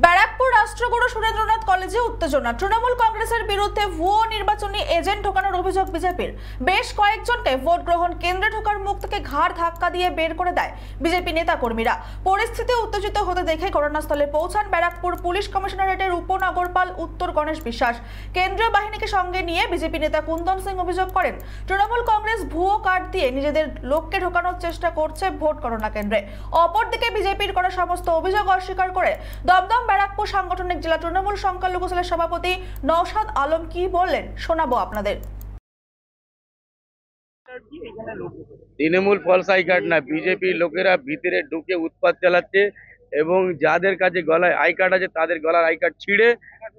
ব্যারাকপুর রাষ্ট্রগুরু সুরেন্দ্রনাথ কলেজে উত্তেজনা। তৃণমূল কংগ্রেসের বিরুদ্ধে ভুয়ো নির্বাচনী এজেন্ট ঢোকানোর অভিযোগ বিজেপির। বেশ কয়েকজনকে ভোট গ্রহণ কেন্দ্রে ঢোকার মুখ থেকে ঘাড় ধাক্কা দিয়ে বের করে দেয় বিজেপি নেতা কর্মীরা। পরিস্থিতি উত্তেজিত হতে দেখে ঘটনাস্থলে পৌঁছান ব্যারাকপুর পুলিশ কমিশনারেটের উপনগরপাল উত্তর গণেশ বিশ্বাস। কেন্দ্রীয় বাহিনীকে সঙ্গে নিয়ে বিজেপি নেতা কুন্দন সিং অভিযোগ করেন, তৃণমূল কংগ্রেস ভুয়ো কার্ড দিয়ে নিজেদের লোককে ঢোকানোর চেষ্টা করছে ভোট গণনা কেন্দ্রে। অপরদিকে বিজেপির করা সমস্ত অভিযোগ অস্বীকার করে দমদম ব্যারাকপুর সাংগঠনিক জেলা তৃণমূল সংখ্যালঘু সেলের সভাপতি নওশাদ আলম কি বললেন শোনাবো আপনাদের। তৃণমূল ফলস আই কার্ড না, বিজেপি লোকেরা ভিতরে ঢুকে উৎপাত চালাচ্ছে এবং যাদের কাছে গলায় আই কার্ড আছে তাদের গলার আই কার্ড ছিঁড়ে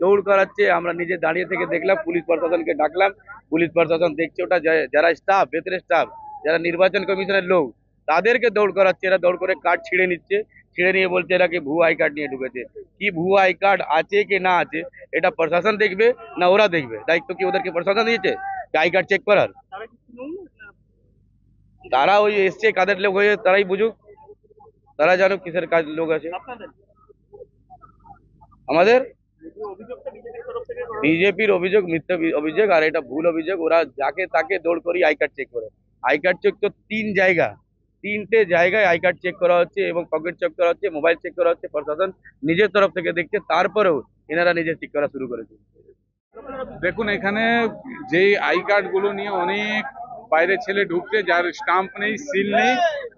দৌড় করাচ্ছে। আমরা নিজে দাঁড়িয়ে থেকে দেখলাম, পুলিশ প্রশাসনকে ডাকলাম, পুলিশ প্রশাসন দেখছে ওটা, যারা স্টাফ ভেতরে স্টাফ যারা নির্বাচন কমিশনের লোক তাদেরকে দৌড় করাচ্ছে। এরা দৌড় করে কার্ড ছিঁড়ে নিচ্ছে, ছিঁড়ে নিয়ে বলছে এরা কি ভুয়ো আই কার্ড নিয়ে ঢুকেছে। কি ভুয়ো আই কার্ড আছে কি না আছে এটা প্রশাসন দেখবে না ওরা দেখবে? দায়িত্ব কি ওদেরকে প্রশাসন দিয়েছে আই কার্ড চেক করার? তারা ওই এসছে কাদের লোক হয়ে তারাই বুঝুক, তারা জানুক কিসের কাজ লোক আছে। আমাদের বিজেপির অভিযোগ মিথ্যা অভিযোগ, আর এটা ভুল অভিযোগ। ওরা যাকে তাকে দৌড় করি আই কার্ড চেক করে। আই কার্ড চেক তো তিনটে জায়গায় আই কার্ড চেক করা হচ্ছে এবং পকেট চেক করা হচ্ছে, মোবাইল চেক করা হচ্ছে। প্রশাসন নিজের তরফ থেকে দেখছে, তারপরেও এনারা নিজে চেক করা শুরু করেছে। দেখুন, এখানে যে আই কার্ড গুলো নিয়ে অনেক বাইরে ছেলে ঢুকছে, যার স্টাম্প নেই, সিল নেই,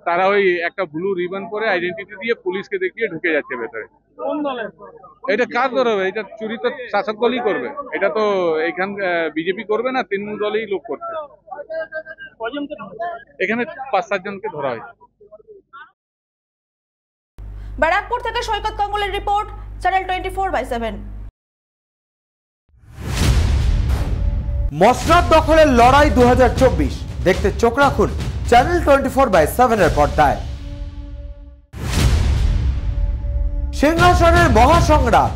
তারা ওই একটা ব্লু রিবন করে আইডেন্টিটি দিয়ে পুলিশকে দেখিয়ে ঢুকে যাচ্ছে ভেতরে। এটা কার করবে? এটা চুরি তো শাসক দলই করবে, এটা তো এখান বিজেপি করবে না, তৃণমূল দলই লোক করছে। এখানে 5-7 জনকে ধরা হয়েছে। ব্যারাকপুর থেকে সৈকত কঙ্গলের রিপোর্ট, চ্যানেল 24/7। মসনদ দখলের লড়াই 2024 দেখতে চোখ রাখুন চ্যানেল 24/7 এর পর্দায়। সিংহাসনের মহাসংগ্রাম